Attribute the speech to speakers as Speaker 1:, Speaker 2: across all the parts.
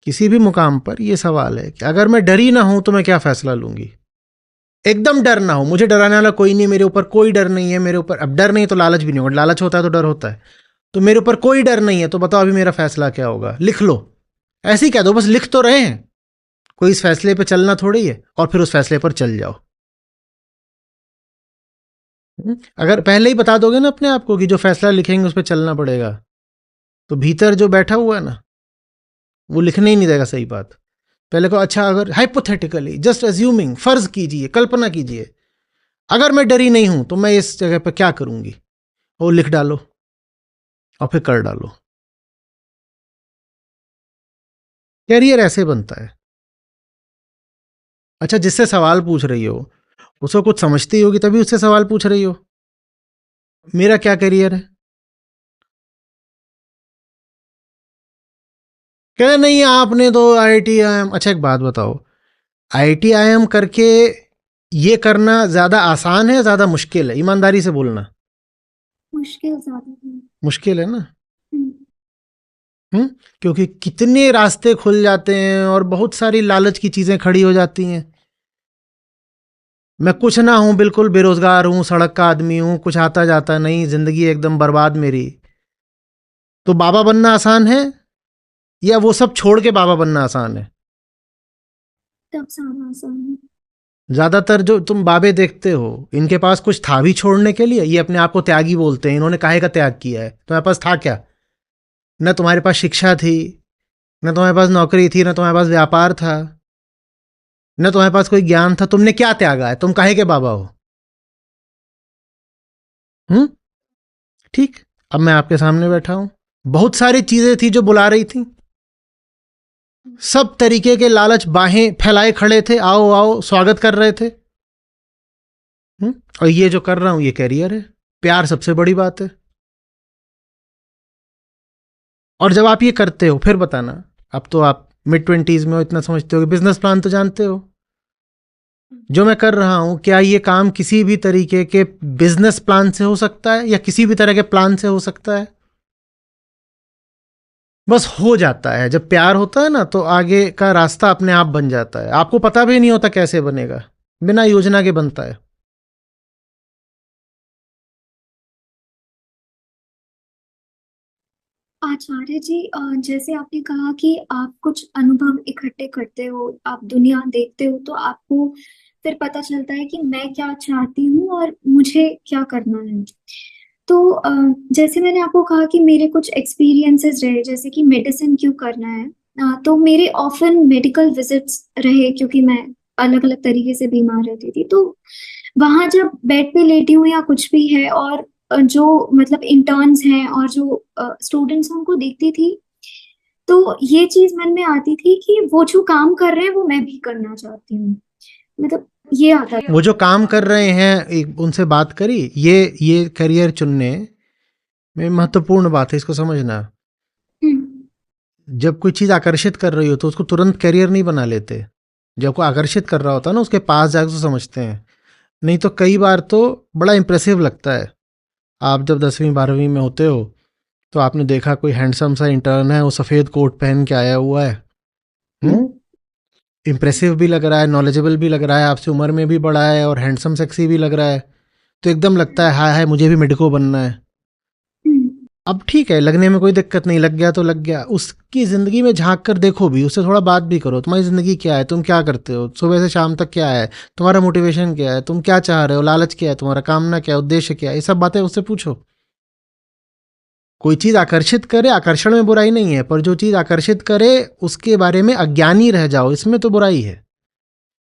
Speaker 1: किसी भी मुकाम पर ये सवाल है कि अगर मैं डरी ना हूं तो मैं क्या फैसला लूंगी। एकदम डर ना हो, मुझे डराने वाला कोई नहीं, मेरे ऊपर कोई डर नहीं है, मेरे ऊपर अब डर नहीं तो लालच भी नहीं होगा, लालच होता है तो डर होता है। तो मेरे ऊपर कोई डर नहीं है, तो बताओ अभी मेरा फैसला क्या होगा? लिख लो, ऐसे ही कह दो, बस लिख तो रहे हैं, कोई इस फैसले पे चलना थोड़ी है, और फिर उस फैसले पर चल जाओ। अगर पहले ही बता दोगे ना अपने आप को कि जो फैसला लिखेंगे उस पर चलना पड़ेगा, तो भीतर जो बैठा हुआ है ना, वो लिखने ही नहीं देगा सही बात। पहले को अच्छा, अगर हाइपोथेटिकली जस्ट अज्यूमिंग, फर्ज कीजिए, कल्पना कीजिए, अगर मैं डरी नहीं हूं तो मैं इस जगह पर क्या करूंगी, वो लिख डालो और फिर कर डालो। कैरियर ऐसे बनता है। अच्छा, जिससे सवाल पूछ रही हो उसको कुछ समझती होगी तभी उससे सवाल पूछ रही हो, मेरा क्या करियर है। कह रहे नहीं आपने तो IIT IIM, अच्छा एक बात बताओ, IIT IIM करके ये करना ज्यादा आसान है ज्यादा मुश्किल है? ईमानदारी से बोलना।
Speaker 2: मुश्किल ज्यादा है।
Speaker 1: मुश्किल है ना।
Speaker 2: हम्म।
Speaker 1: हम्म। क्योंकि कितने रास्ते खुल जाते हैं और बहुत सारी लालच की चीजें खड़ी हो जाती हैं। मैं कुछ ना हूं, बिल्कुल बेरोजगार हूं, सड़क का आदमी हूं, कुछ आता जाता नहीं, जिंदगी एकदम बर्बाद मेरी, तो बाबा बनना आसान है या वो सब छोड़ के बाबा बनना आसान है?
Speaker 2: तब ज्यादा आसान है।
Speaker 1: ज्यादातर जो तुम बाबे देखते हो, इनके पास कुछ था भी छोड़ने के लिए? ये अपने आप को त्यागी बोलते हैं, इन्होंने काहे का त्याग किया है? तुम्हारे पास था क्या? न तुम्हारे पास शिक्षा थी, न तुम्हारे पास नौकरी थी, न तुम्हारे पास व्यापार था, न तुम्हारे पास कोई ज्ञान था, तुमने क्या त्यागा है? तुम काहे के बाबा हो? हम्म। ठीक। अब मैं आपके सामने बैठा हूं, बहुत सारी चीजें थी जो बुला रही थी, सब तरीके के लालच बाहें फैलाए खड़े थे, आओ आओ स्वागत कर रहे थे। और ये जो कर रहा हूं ये कैरियर है, प्यार सबसे बड़ी बात है। और जब आप ये करते हो फिर बताना, अब तो आप मिड 20s में हो, इतना समझते हो कि बिजनेस प्लान तो जानते हो। जो मैं कर रहा हूं, क्या ये काम किसी भी तरीके के बिजनेस प्लान से हो सकता है या किसी भी तरह के प्लान से हो सकता है? बस हो जाता है। जब प्यार होता है ना तो आगे का रास्ता अपने आप बन जाता है, आपको पता भी नहीं होता कैसे बनेगा, बिना योजना के बनता है।
Speaker 2: आचार्य जी, जैसे आपने कहा कि आप कुछ अनुभव इकट्ठे करते हो, आप दुनिया देखते हो, तो आपको फिर पता चलता है कि मैं क्या चाहती हूँ और मुझे क्या करना है। तो जैसे मैंने आपको कहा कि मेरे कुछ एक्सपीरियंसेस रहे, जैसे कि मेडिसिन क्यों करना है। तो मेरे ऑफन मेडिकल विजिट्स रहे, क्योंकि मैं अलग अलग तरीके से बीमार रहती थी। तो वहां जब बेड पे लेटी हूँ या कुछ भी है, और जो मतलब इंटर्न्स हैं और जो स्टूडेंट्स हैं उनको देखती थी, तो ये चीज मन में आती थी कि वो जो काम कर रहे हैं वो मैं भी करना चाहती हूँ। मतलब ये आता था।
Speaker 1: वो जो काम कर रहे हैं, एक उनसे बात करी, ये करियर चुनने में महत्वपूर्ण बात है, इसको समझना।
Speaker 2: हम्म।
Speaker 1: जब कोई चीज आकर्षित कर रही हो तो उसको तुरंत करियर नहीं बना लेते। जब कोई आकर्षित कर रहा होता है ना, उसके पास जाकर तो समझते हैं। नहीं तो कई बार तो बड़ा इंप्रेसिव लगता है। आप जब 10वीं 12वीं में होते हो तो आपने देखा कोई हैंडसम सा इंटर्न है, वो सफ़ेद कोट पहन के आया हुआ है,
Speaker 2: हम्म।
Speaker 1: इम्प्रेसिव भी लग रहा है, नॉलेजेबल भी लग रहा है, आपसे उम्र में भी बड़ा है और हैंडसम सेक्सी भी लग रहा है, तो एकदम लगता है हाय हाय मुझे भी मेडिको बनना है।
Speaker 2: हम्म।
Speaker 1: अब ठीक है, लगने में कोई दिक्कत नहीं, लग गया तो लग गया। उसकी ज़िंदगी में झांक कर देखो भी, उससे थोड़ा बात भी करो, तुम्हारी ज़िंदगी क्या है, तुम क्या करते हो, सुबह से शाम तक क्या है, तुम्हारा मोटिवेशन क्या है, तुम क्या चाह रहे हो, लालच क्या है तुम्हारा, कामना क्या है, उद्देश्य क्या है, ये सब बातें उससे पूछो। कोई चीज़ आकर्षित करे, आकर्षण में बुराई नहीं है, पर जो चीज़ आकर्षित करे उसके बारे में अज्ञानी रह जाओ, इसमें तो बुराई है।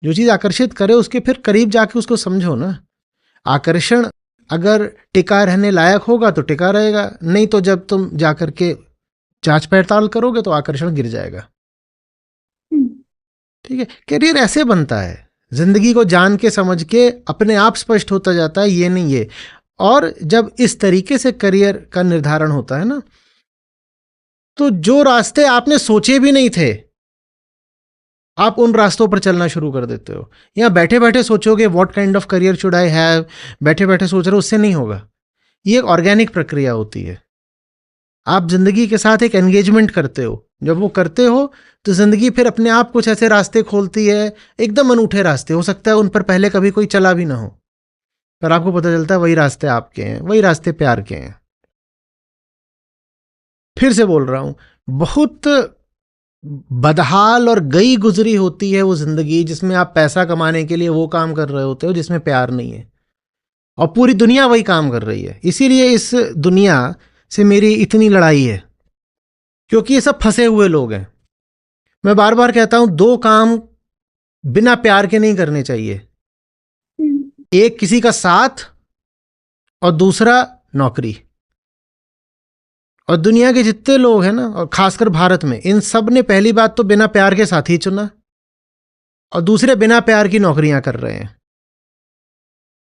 Speaker 1: जो चीज़ आकर्षित करे उसके फिर करीब जाके उसको समझो ना। आकर्षण अगर टिका रहने लायक होगा तो टिका रहेगा, नहीं तो जब तुम जाकर के जांच पड़ताल करोगे तो आकर्षण गिर जाएगा।
Speaker 2: हम्म।
Speaker 1: ठीक है, करियर ऐसे बनता है, जिंदगी को जान के समझ के अपने आप स्पष्ट होता जाता है, ये नहीं ये। और जब इस तरीके से करियर का निर्धारण होता है ना, तो जो रास्ते आपने सोचे भी नहीं थे, आप उन रास्तों पर चलना शुरू कर देते हो। यहाँ बैठे बैठे सोचोगे what kind of career should I have, बैठे बैठे सोच रहे हो, उससे नहीं होगा। ये एक ऑर्गेनिक प्रक्रिया होती है। आप जिंदगी के साथ एक एंगेजमेंट करते हो, जब वो करते हो तो जिंदगी फिर अपने आप कुछ ऐसे रास्ते खोलती है, एकदम अनूठे रास्ते, हो सकता है उन पर पहले कभी कोई चला भी ना हो, पर आपको पता चलता है वही रास्ते आपके हैं, वही रास्ते प्यार के हैं। फिर से बोल रहा हूं, बहुत बदहाल और गई गुजरी होती है वो जिंदगी जिसमें आप पैसा कमाने के लिए वो काम कर रहे होते हो जिसमें प्यार नहीं है, और पूरी दुनिया वही काम कर रही है। इसीलिए इस दुनिया से मेरी इतनी लड़ाई है, क्योंकि ये सब फंसे हुए लोग हैं। मैं बार बार कहता हूं, दो काम बिना प्यार के नहीं करने चाहिए, एक किसी का साथ और दूसरा नौकरी। और दुनिया के जितने लोग हैं ना, और खासकर भारत में, इन सब ने पहली बात तो बिना प्यार के साथी चुना, और दूसरे बिना प्यार की नौकरियां कर रहे हैं।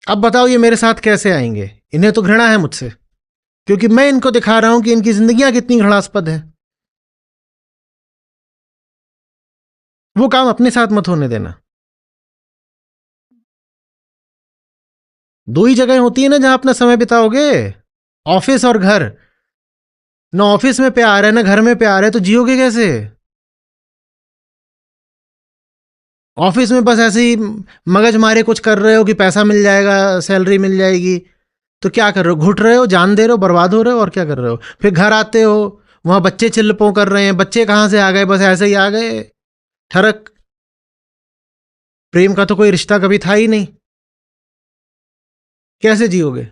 Speaker 1: अब बताओ ये मेरे साथ कैसे आएंगे? इन्हें तो घृणा है मुझसे, क्योंकि मैं इनको दिखा रहा हूं कि इनकी जिंदगियां कितनी घृणास्पद है। वो काम अपने साथ मत होने देना। दो ही जगह होती है ना जहां अपना समय बिताओगे, ऑफिस और घर। ना ऑफिस में प्यार है ना घर में प्यार है, तो जियोगे कैसे? ऑफिस में बस ऐसे ही मगज मारे कुछ कर रहे हो कि पैसा मिल जाएगा, सैलरी मिल जाएगी, तो क्या कर रहे हो? घुट रहे हो, जान दे रहे हो, बर्बाद हो रहे हो, और क्या कर रहे हो? फिर घर आते हो, वहां बच्चे चिल्लपों कर रहे हैं। बच्चे कहां से आ गए? बस ऐसे ही आ गए, ठरक। प्रेम का तो कोई रिश्ता कभी था ही नहीं, कैसे जियोगे?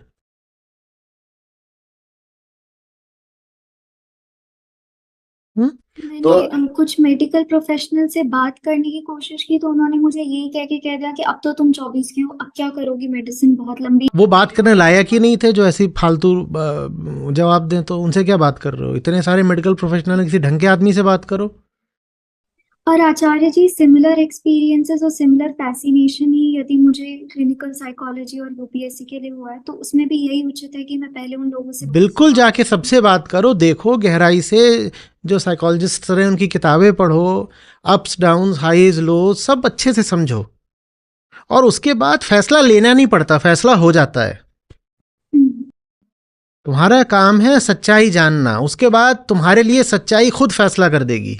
Speaker 1: हुँ? तो
Speaker 2: मैंने कुछ मेडिकल प्रोफेशनल से बात करने की कोशिश की, तो उन्होंने मुझे यही कह के कह दिया कि अब तो तुम 24 की हो, अब क्या करोगी, मेडिसिन बहुत लंबी।
Speaker 1: वो बात करने लायक ही नहीं थे जो ऐसी फालतू जवाब दें, तो उनसे क्या बात कर रहे हो? इतने सारे मेडिकल प्रोफेशनल हैं, किसी ढंग के आदमी से बात करो।
Speaker 2: और आचार्य जी, सिमिलर एक्सपीरियंसेस और सिमिलर फैसिनेशन ही यदि मुझे क्लिनिकल साइकोलॉजी और यूपीएससी के लिए हुआ है, तो उसमें भी यही उचित है कि मैं पहले उन लोगों से
Speaker 1: बिल्कुल जाके सबसे बात करो, देखो गहराई से, जो साइकोलॉजिस्ट रहे उनकी किताबें पढ़ो, अप्स डाउन्स हाईज लोज सब अच्छे से समझो, और उसके बाद फैसला लेना नहीं पड़ता, फैसला हो जाता है।
Speaker 2: हम्म,
Speaker 1: तुम्हारा काम है सच्चाई जानना, उसके बाद तुम्हारे लिए सच्चाई खुद फैसला कर देगी।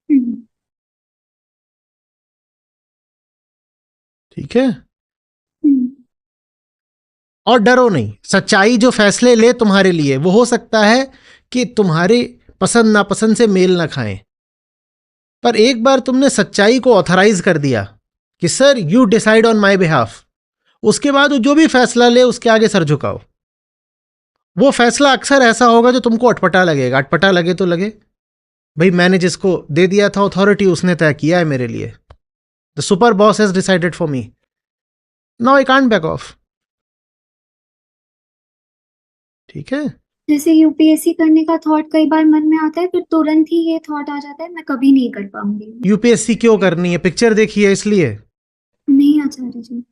Speaker 2: हम्म,
Speaker 1: ठीक है?
Speaker 2: हम्म,
Speaker 1: और डरो नहीं, सच्चाई जो फैसले ले तुम्हारे लिए, वो हो सकता है कि तुम्हारी पसंद नापसंद से मेल ना खाएं, पर एक बार तुमने सच्चाई को ऑथराइज कर दिया कि sir you decide on my behalf, उसके बाद वो जो भी फैसला ले उसके आगे सर झुकाओ। वो फैसला अक्सर ऐसा होगा जो तुमको अटपटा लगेगा, अटपटा लगे तो लगे, भाई मैंने जिसको दे दिया था अथॉरिटी उसने तय किया है मेरे लिए, the super boss has decided for me, now I can't back of. ठीक है?
Speaker 2: जैसे यूपीएससी करने का थॉट कई बार मन में आता है, फिर तुरंत ही ये थॉट आ जाता है मैं कभी नहीं कर पाऊंगी।
Speaker 1: यूपीएससी क्यों करनी है? पिक्चर देखी है इसलिए?
Speaker 2: नहीं आचार्य जी।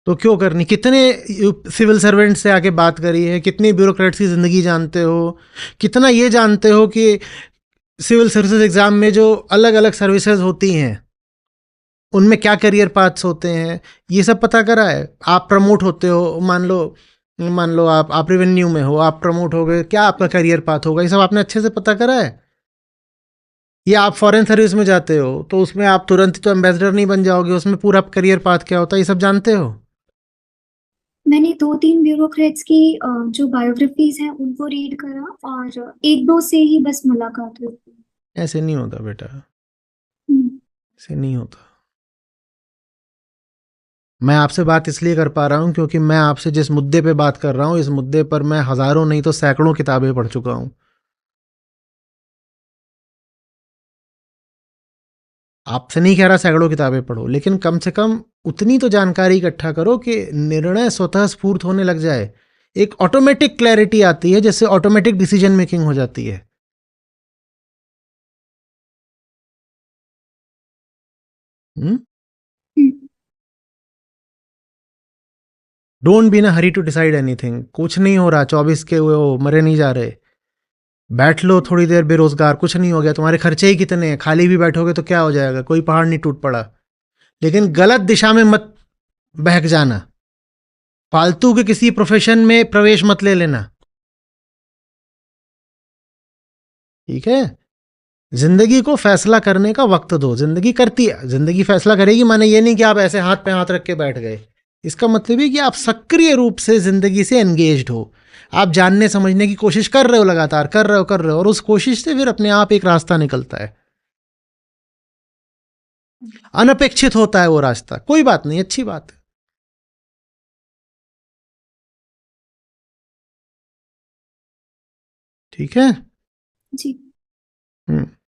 Speaker 1: तो क्यों करनी? कितने सिविल सर्वेंट से आके बात करी है, कितनी ब्यूरोक्रेट्स की ज़िंदगी जानते हो, कितना ये जानते हो कि सिविल सर्विसेज एग्ज़ाम में जो अलग अलग सर्विसेज होती हैं उनमें क्या करियर पाथ्स होते हैं, ये सब पता करा है। आप प्रमोट होते हो, मान लो आप रेवेन्यू में हो, आप प्रमोट हो गए, क्या आपका करियर पाथ होगा, ये सब आपने अच्छे से पता करा है। या आप फॉरेन सर्विस में जाते हो तो उसमें आप तुरंत तो एम्बेसडर नहीं बन जाओगे, उसमें पूरा करियर पाथ क्या होता है ये सब जानते हो।
Speaker 2: मैंने 2-3 ब्यूरोक्रेट्स की जो बायोग्राफीज हैं उनको रीड करा, और एक दो से ही बस मुलाकात हुई।
Speaker 1: ऐसे नहीं होता बेटा,
Speaker 2: हम्म,
Speaker 1: ऐसे नहीं होता। मैं आपसे बात इसलिए कर पा रहा हूं क्योंकि मैं आपसे जिस मुद्दे पे बात कर रहा हूं, इस मुद्दे पर मैं हजारों नहीं तो सैकड़ों किताबें पढ़ चुका हूं। आपसे नहीं कह रहा सैकड़ों किताबें पढ़ो, लेकिन कम से कम उतनी तो जानकारी इकट्ठा करो कि निर्णय स्वतः स्फूर्त होने लग जाए, एक ऑटोमेटिक क्लैरिटी आती है जिससे ऑटोमेटिक डिसीजन मेकिंग हो जाती है।
Speaker 2: Hmm,
Speaker 1: don't be in hurry to decide anything. कुछ नहीं हो रहा, 24 के हुए हो, मरे नहीं जा रहे, बैठ लो थोड़ी देर बेरोजगार, कुछ नहीं हो गया, तुम्हारे खर्चे ही कितने हैं, खाली भी बैठोगे तो क्या हो जाएगा, कोई पहाड़ नहीं टूट पड़ा। लेकिन गलत दिशा में मत बहक जाना, फालतू के किसी प्रोफेशन में प्रवेश मत ले लेना। ठीक है, जिंदगी को फैसला करने का वक्त दो। जिंदगी करती है, जिंदगी फैसला करेगी। माने ये नहीं कि आप ऐसे हाथ पे हाथ रख के बैठ गए। इसका मतलब है कि आप सक्रिय रूप से जिंदगी से एंगेज्ड हो। आप जानने समझने की कोशिश कर रहे हो, लगातार कर रहे हो, और उस कोशिश से फिर अपने आप एक रास्ता निकलता है। अनपेक्षित होता है वो रास्ता, कोई बात नहीं, अच्छी बात है। ठीक है।
Speaker 2: जी।
Speaker 1: हम्म।